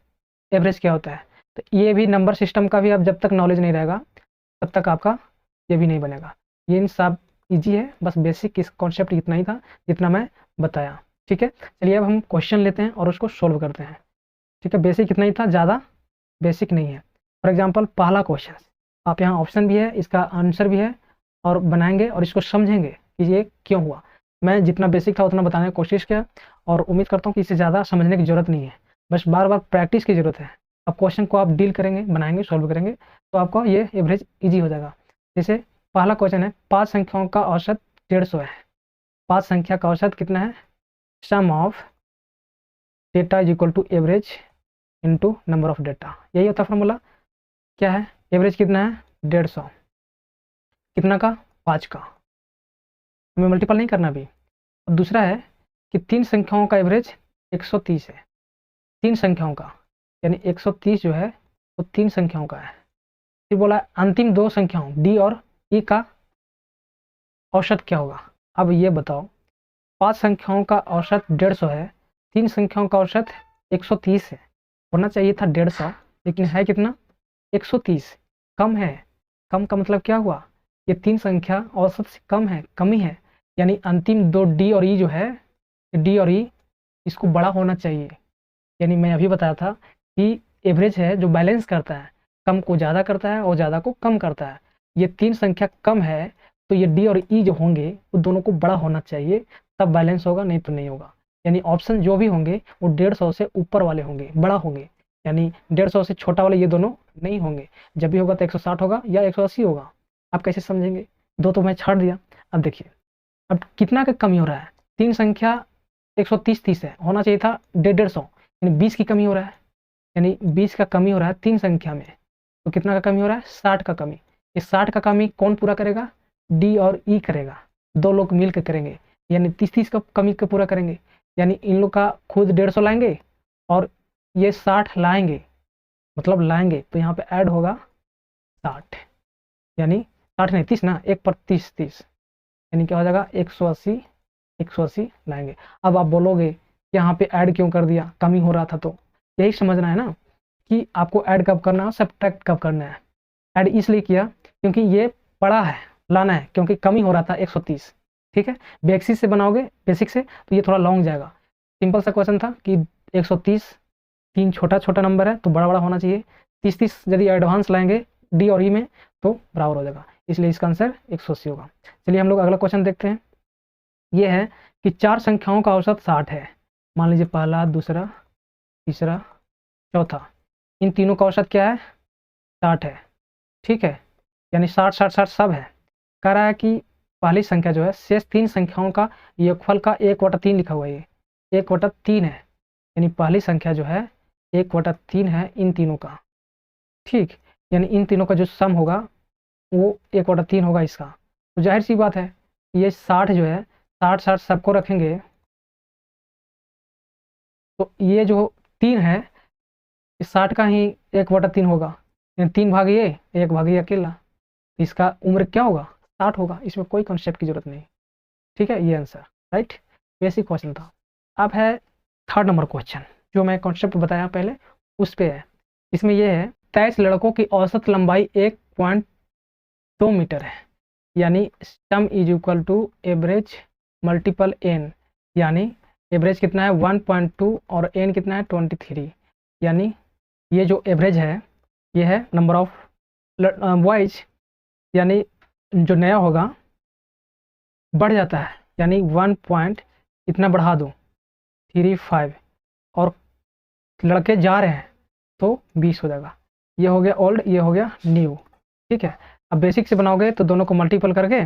Speaker 1: एवरेज क्या होता है। तो ये भी नंबर सिस्टम का भी आप जब तक नॉलेज नहीं रहेगा तब तक आपका ये भी नहीं बनेगा। ये इन सब ईजी है, बस बेसिक इस कॉन्सेप्ट इतना ही था जितना मैं बताया, ठीक है। चलिए अब हम क्वेश्चन लेते हैं और उसको सोल्व करते हैं, ठीक है। बेसिक इतना ही था, ज़्यादा बेसिक नहीं है। फॉर एग्जाम्पल पहला क्वेश्चन, आप यहाँ ऑप्शन भी है, इसका आंसर भी है, और बनाएंगे और इसको समझेंगे कि ये क्यों हुआ। मैं जितना बेसिक था उतना बताने की कोशिश किया और उम्मीद करता हूँ कि इससे ज़्यादा समझने की ज़रूरत नहीं है, बस बार बार प्रैक्टिस की ज़रूरत है। अब क्वेश्चन को आप डील करेंगे, बनाएंगे, सॉल्व करेंगे तो आपका ये एवरेज ईजी हो जाएगा। जैसे पहला क्वेश्चन है, 5 संख्याओं का औसत 150 है। 5 संख्या का औसत कितना है, sum of data is equal to average into number of data, यही होता है फॉर्मूला। क्या है, एवरेज कितना है 150, कितना का 5 का, हमें मल्टीपल नहीं करना भी। अब दूसरा है कि 3 संख्याओं का एवरेज 130 है। 3 संख्याओं का यानी 130 जो है वो 3 संख्याओं का है। फिर बोला अंतिम 2 संख्याओं डी और ई का औसत क्या होगा। अब ये बताओ, 5 संख्याओं का औसत 150 है, 3 संख्याओं का औसत 130 है, होना चाहिए था 150 लेकिन है कितना 130, कम है। कम का मतलब क्या हुआ, ये 3 संख्या औसत से कम है, कमी है, यानी अंतिम 2 डी और ई जो है, डी और ई इसको बड़ा होना चाहिए। यानी मैं अभी बताया था कि एवरेज है जो बैलेंस करता है, कम को ज़्यादा करता है और ज़्यादा को कम करता है। ये 3 संख्या कम है तो ये डी और ई जो होंगे वो दोनों को बड़ा होना चाहिए, तब बैलेंस होगा, नहीं तो नहीं होगा। यानी ऑप्शन जो भी होंगे वो 150 से ऊपर वाले होंगे, बड़ा होंगे, यानी 150 से छोटा वाले ये दोनों नहीं होंगे। जब भी होगा तो 160 होगा या 180 होगा। आप कैसे समझेंगे, दो तो मैं छाड़ दिया। अब देखिए अब कितना का कमी हो रहा है, 3 संख्या 130 30 है, होना चाहिए था 150 यानी 20 की कमी हो रहा है, यानी 20 का कमी हो रहा है 3 संख्या में। तो कितना का कमी हो रहा है? 60 का कमी। इस 60 का कमी कौन पूरा करेगा? डी और ई करेगा, दो लोग मिल के करेंगे, यानी 30 का कमी का पूरा करेंगे। यानी इन लोग का खुद 150 लाएंगे और ये 60 लाएंगे, मतलब लाएंगे, तो यहाँ पे ऐड होगा 60, यानी 60 नहीं 30 ना, 1 पर 30 30, यानी क्या हो जाएगा 180 180 लाएंगे। अब आप बोलोगे यहाँ पे ऐड क्यों कर दिया, कमी हो रहा था, तो यही समझना है ना कि आपको ऐड कब करना है, सब्ट्रैक्ट कब करना है। ऐड इसलिए किया क्योंकि ये पड़ा है, लाना है, क्योंकि कमी हो रहा था 130। ठीक है, बेसिक से बनाओगे, बेसिक से तो ये थोड़ा लॉन्ग जाएगा। सिंपल सा क्वेश्चन था कि 130, 3 छोटा छोटा नंबर है तो बड़ा बड़ा होना चाहिए, 30 30 यदि एडवांस लाएंगे डी और ई में तो बराबर हो जाएगा, इसलिए इसका आंसर 180 होगा। चलिए हम लोग अगला क्वेश्चन देखते हैं। ये है कि 4 संख्याओं का औसत 60 है। मान लीजिए पहला, दूसरा, तीसरा, चौथा, इन तीनों का औसत क्या है? 60 है। ठीक है, यानी 60 60 60 सब है। कह रहा है कि पहली संख्या जो है शेष 3 संख्याओं का योगफल का 1/3 लिखा हुआ है, ये 1/3 है, यानी पहली संख्या जो है 1/3 है इन तीनों का। ठीक, यानी इन तीनों का जो सम होगा वो 1/3 होगा इसका। तो जाहिर सी बात है ये 60 जो है, 60 60 सबको रखेंगे तो ये जो 3 है इस 60 का ही 1/3 होगा, यानी 3 भाग ये, 1 भाग ये अकेला, इसका उम्र क्या होगा? 60 होगा, इसमें कोई कॉन्सेप्ट की जरूरत नहीं। ठीक है, ये आंसर राइट, बेसिक क्वेश्चन था। अब है थर्ड नंबर क्वेश्चन, जो मैं कॉन्सेप्ट बताया पहले उस पे है। इसमें यह है 23 लड़कों की औसत लंबाई 1.2 मीटर है, यानी sum is equal to average multiple N, यानी एवरेज कितना है 1.2 और एन कितना है 23, यानी ये जो एवरेज है ये है नंबर ऑफ बॉयज, यानी जो नया होगा बढ़ जाता है, यानी 1 पॉइंट इतना बढ़ा दो 35 और लड़के जा रहे हैं तो 20 हो जाएगा। ये हो गया ओल्ड, ये हो गया न्यू। ठीक है, अब बेसिक से बनाओगे तो दोनों को मल्टीपल करके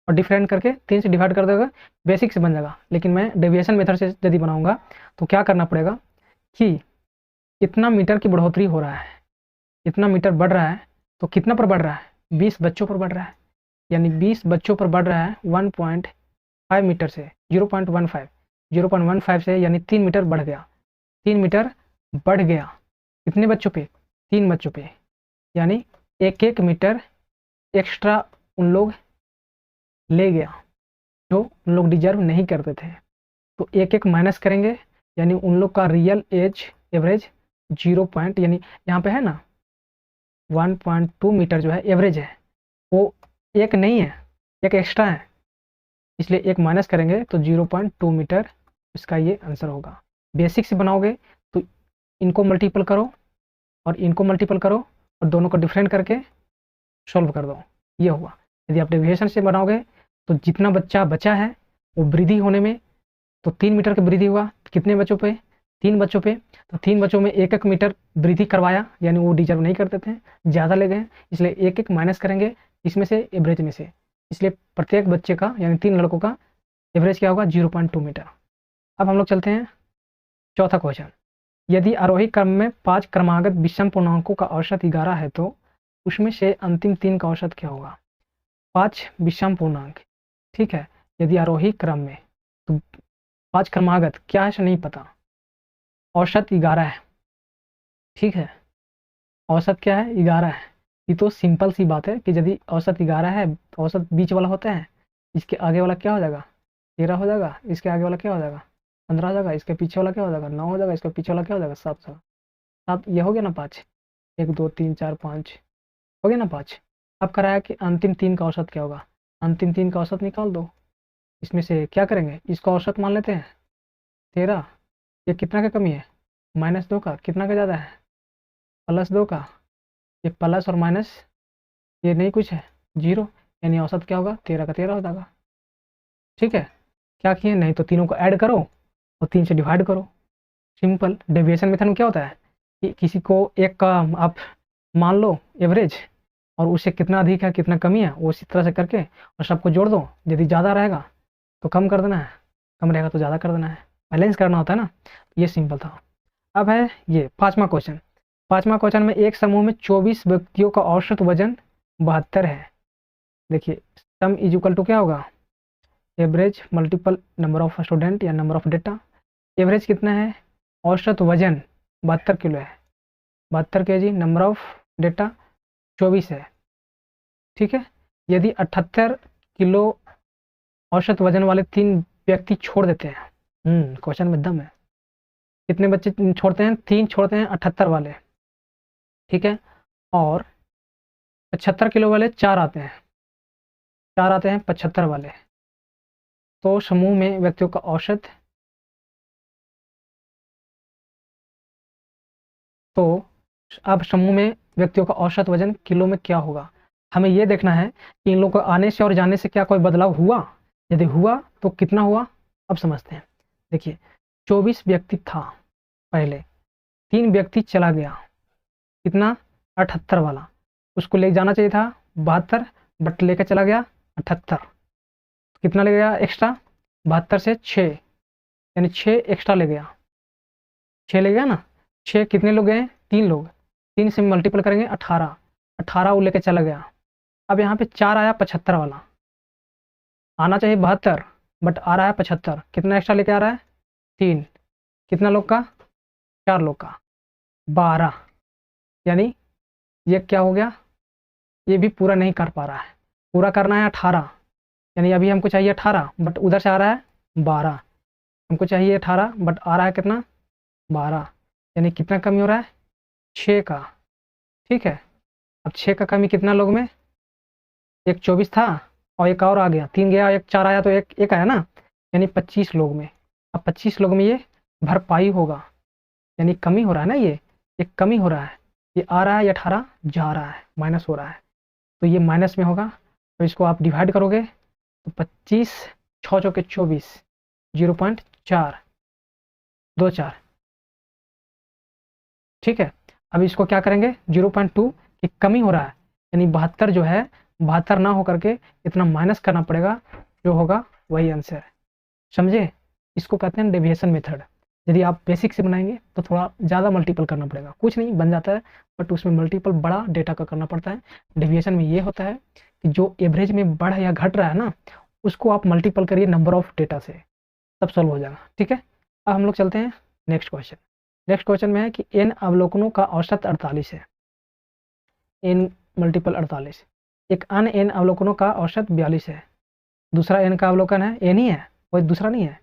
Speaker 1: और डिफरेंट करके 3 से डिवाइड कर दोगे, बेसिक से बन जाएगा। लेकिन मैं डेविएशन मेथड से यदि बनाऊंगा तो क्या करना पड़ेगा कि कितना मीटर की बढ़ोतरी हो रहा है, कितना मीटर बढ़ रहा है, तो कितना पर बढ़ रहा है? 20 बच्चों पर बढ़ रहा है, यानी 20 बच्चों पर बढ़ रहा है 1.5 मीटर से 0.15 से, यानी 3 मीटर बढ़ गया, 3 मीटर बढ़ गया। कितने बच्चों पे? 3 बच्चों पे, यानी 1 मीटर एक्स्ट्रा उन लोग ले गया जो उन लोग डिजर्व नहीं करते थे। तो 1 माइनस करेंगे, यानी उन लोग का रियल एज एवरेज 0 पॉइंट, यानी यहाँ पे है ना 1.2 मीटर जो है एवरेज है, वो 1 नहीं है, 1 एक्स्ट्रा है, इसलिए 1 माइनस करेंगे तो 0.2 मीटर इसका ये आंसर होगा। बेसिक से बनाओगे तो इनको मल्टीपल करो और इनको मल्टीपल करो और दोनों को डिफरेंट करके सॉल्व कर दो, ये हुआ। यदि आप डेविएशन से बनाओगे तो जितना बच्चा बचा है वो वृद्धि होने में, तो 3 मीटर की वृद्धि हुआ, कितने बच्चों पे? 3 बच्चों पे, तो 3 बच्चों में 1 वृद्धि वृद्धि करवाया, यानी वो डिजर्व नहीं करते थे, ज़्यादा ले गए, इसलिए 1 माइनस करेंगे इसमें से, एवरेज में से, इसलिए प्रत्येक बच्चे का यानी 3 लड़कों का एवरेज क्या होगा? 0.2 मीटर। अब हम लोग चलते हैं चौथा क्वेश्चन। यदि आरोही क्रम में 5 क्रमागत विषम पूर्णांकों का औसत 11 है तो उसमें से अंतिम 3 का औसत क्या होगा? 5 विषम पूर्णांक, ठीक है, यदि आरोही क्रम में, तो 5 क्रमागत क्या है नहीं पता, औसत 11 है। ठीक है, औसत क्या है? 11 है। ये तो सिंपल सी बात है कि यदि औसत 11 है तो औसत बीच वाला होता है, इसके आगे वाला क्या हो जाएगा? 13 हो जाएगा, इसके आगे वाला क्या हो जाएगा? 15 हो जाएगा, इसके पीछे वाला क्या हो जाएगा? 9 हो जाएगा, इसके पीछे वाला क्या हो जाएगा? 7 7, ये हो गया ना 5, 1 2 3 4 5 हो गया ना 5। अब कराया कि अंतिम 3 का औसत क्या होगा? अंतिम 3 का औसत निकाल दो, इसमें से क्या करेंगे? इसका औसत मान लेते हैं 13, ये कितना का कमी है? -2 का, कितना का ज़्यादा है? +2 का, ये प्लस और माइनस ये नहीं कुछ है, 0, यानी औसत क्या होगा? 13 का 13 हो जाएगा। ठीक है, क्या किए? नहीं तो तीनों को ऐड करो और 3 से डिवाइड करो, सिंपल। डेविएशन मेथड में क्या होता है कि किसी को एक का आप मान लो एवरेज और उससे कितना अधिक है कितना कमी है वो इसी तरह से करके और सबको जोड़ दो, यदि ज़्यादा रहेगा तो कम कर देना है, कम रहेगा तो ज़्यादा कर देना है। बैलेंस करना होता है ना, ये सिंपल था। अब है ये पांचवा क्वेश्चन। पांचवा क्वेश्चन में एक समूह में 24 व्यक्तियों का औसत वजन 72 है। देखिए सम इज इक्वल टू क्या होगा, average multiple number of student या नंबर ऑफ डेटा। एवरेज कितना है, औसत वजन 72 किलो है, 72 kg, नंबर ऑफ डेटा 24 है। ठीक है, यदि 78 किलो औसत वजन वाले 3 व्यक्ति छोड़ देते हैं, क्वेश्चन में दम है, कितने बच्चे छोड़ते हैं, 3 छोड़ते हैं 78 वाले, ठीक है, और 75 किलो वाले 4 आते हैं, 4 आते हैं 75 वाले, तो समूह में व्यक्तियों का औसत, तो अब समूह में व्यक्तियों का औसत वजन किलो में क्या होगा, हमें यह देखना है कि इन लोगों को आने से और जाने से क्या कोई बदलाव हुआ, यदि हुआ तो कितना हुआ, अब समझते हैं। देखिए 24 व्यक्ति था पहले, 3 व्यक्ति चला गया, कितना, 78 वाला, उसको ले जाना चाहिए था 72, बट लेकर चला गया 78, कितना ले गया एक्स्ट्रा, 72 से 6, यानी 6 एक्स्ट्रा ले गया, 6 ले गया ना, 6 कितने लोग गए, 3 लोग, 3 से मल्टीपल करेंगे 18, 18 वो लेकर चला गया। अब यहाँ पे 4 आया 75 वाला, आना चाहिए 72, बट आ रहा है 75, कितना एक्स्ट्रा लेके आ रहा है, 3, कितना लोग का, 4 लोग का, 12, यानी ये क्या हो गया, ये भी पूरा नहीं कर पा रहा है, पूरा करना है 18, यानी अभी हमको चाहिए 18, बट उधर से आ रहा है 12, हमको चाहिए 18, बट आ रहा है कितना, 12, यानी कितना कमी हो रहा है, 6 का। ठीक है, अब 6 का कमी कितना लोग में, एक 24 था और एक और आ गया, 3 गया, एक 4 आया, तो एक आया ना, यानी 25 लोग में। अब 25 लोग में ये भरपाई होगा, यानी कमी हो रहा है ना, ये एक कमी हो रहा है, ये आ रहा है, ये 18 जा रहा है, माइनस हो रहा है, तो ये माइनस में होगा, तो इसको आप डिवाइड करोगे तो 25, 6 चौके 24, 0.424। ठीक है, अब इसको क्या करेंगे, 0.2 की कमी हो रहा है, यानी 72 जो है, 72 ना होकर के इतना माइनस करना पड़ेगा, जो होगा वही आंसर है। समझे, इसको कहते हैं डेविएशन मेथड। यदि आप बेसिक से बनाएंगे तो थोड़ा ज़्यादा मल्टीपल करना पड़ेगा, कुछ नहीं बन जाता है, बट उसमें मल्टीपल बड़ा डेटा का करना पड़ता है। डेविएशन में ये होता है कि जो एवरेज में बढ़ या घट रहा है ना, उसको आप मल्टीपल करिए नंबर ऑफ डेटा से, तब सॉल्व हो जाएगा। ठीक है, अब हम लोग चलते हैं नेक्स्ट क्वेश्चन। नेक्स्ट क्वेश्चन में है कि n अवलोकनों का औसत 48 है, n मल्टीपल 48, एक अन्य n अवलोकनों का औसत 42 है, दूसरा n का अवलोकन है, n ही है, कोई दूसरा नहीं है,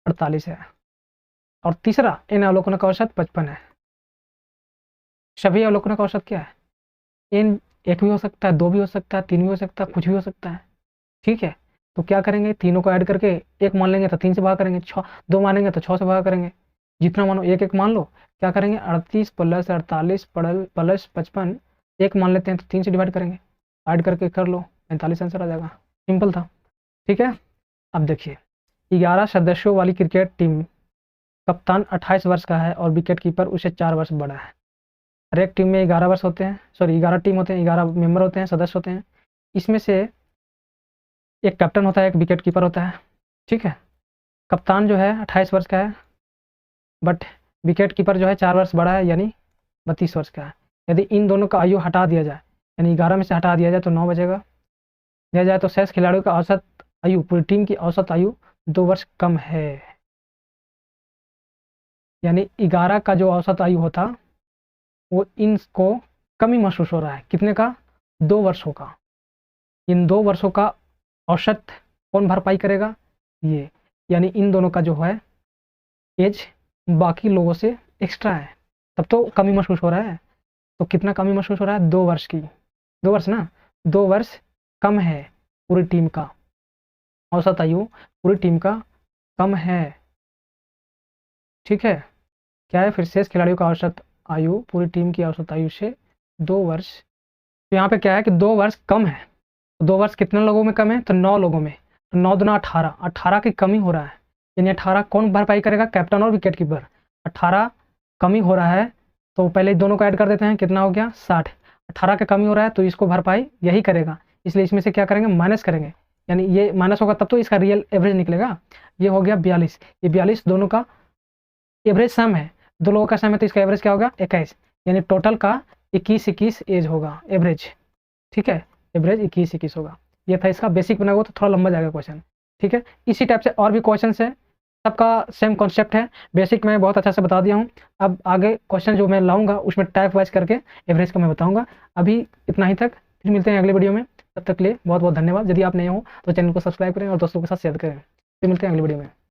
Speaker 1: 48 है, और तीसरा n अवलोकनों का औसत 55 है। सभी अवलोकनों का औसत क्या है, n 1 भी हो सकता है, 2 भी हो सकता है, 3 भी हो सकता है, कुछ भी हो सकता है। ठीक है, तो क्या करेंगे, तीनों को ऐड करके 1 मान लेंगे तो 3 से भाग करेंगे, 2 मानेंगे तो 6 से भाग करेंगे, जितना मानो 1 1 मान लो। क्या करेंगे, 38 प्लस 48 प्लस 55, 1 मान लेते हैं तो 3 से डिवाइड करेंगे, ऐड करके कर लो, 45 आंसर आ जाएगा। सिंपल था। ठीक है, अब देखिए 11 सदस्यों वाली क्रिकेट टीम, कप्तान 28 वर्ष का है और विकेट कीपर उसे 4 वर्ष बड़ा है। हर एक टीम में 11 वर्ष होते हैं, सॉरी 11 टीम होते हैं, 11 मेंबर होते हैं, सदस्य होते हैं। इसमें से एक कैप्टन होता है, एक विकेट कीपर होता है। ठीक है, कप्तान जो है 28 वर्ष का है, बट विकेट कीपर जो है 4 वर्ष बड़ा है, यानी 32 वर्ष का है। यदि इन दोनों का आयु हटा दिया जाए, यानी 11 में से हटा दिया जाए तो 9 बचेगा, दिया जाए तो शेष खिलाड़ियों का औसत आयु, पूरी टीम की औसत आयु 2 वर्ष कम है, यानी 11 का जो औसत आयु होता वो इनको कमी महसूस हो रहा है, कितने का, 2 वर्षों का। इन 2 वर्षों का औसत कौन भरपाई करेगा, ये, यानी इन दोनों का जो है एज बाकी लोगों से एक्स्ट्रा है, तब तो कमी महसूस हो रहा है। तो कितना कमी महसूस हो रहा है, 2 वर्ष की, 2 वर्ष ना, 2 वर्ष कम है पूरी टीम का औसत आयु, पूरी टीम का कम है। ठीक है, क्या है फिर, शेष खिलाड़ियों का औसत आयु पूरी टीम की औसत आयु से 2 वर्ष। तो यहाँ पे क्या है कि 2 वर्ष कम है, तो 2 वर्ष कितने लोगों में कम है, तो 9 लोगों में, तो 9 दूना 18, 18 की कमी हो रहा है, यानी 18 कौन भरपाई करेगा, कैप्टन और विकेट कीपर। 18 कमी हो रहा है, तो पहले दोनों को ऐड कर देते हैं, कितना हो गया 60, 18 का कमी हो रहा है तो इसको भरपाई यही करेगा, इसलिए इसमें से क्या करेंगे, माइनस करेंगे, यानी ये माइनस होगा तब तो इसका रियल एवरेज निकलेगा। ये हो गया 42, ये 42 दोनों का एवरेज सम है, दो लोगों का सम है, तो इसका एवरेज क्या होगा 21, यानी टोटल का 21 एज होगा एवरेज। ठीक है, एवरेज 21 होगा। ये था इसका बेसिक बना हुआ, तो थोड़ा लंबा जाएगा क्वेश्चन। ठीक है, इसी टाइप से और भी क्वेश्चन है, सबका सेम कॉन्सेप्ट है। बेसिक मैं बहुत अच्छा से बता दिया हूँ, अब आगे क्वेश्चन जो मैं लाऊंगा उसमें टाइप वाइज करके एवरेज का मैं बताऊंगा। अभी इतना ही तक, फिर मिलते हैं अगले वीडियो में। तब तक के लिए बहुत बहुत धन्यवाद। यदि आप नए हो तो चैनल को सब्सक्राइब करें और दोस्तों के साथ शेयर करें। फिर मिलते हैं अगली वीडियो में।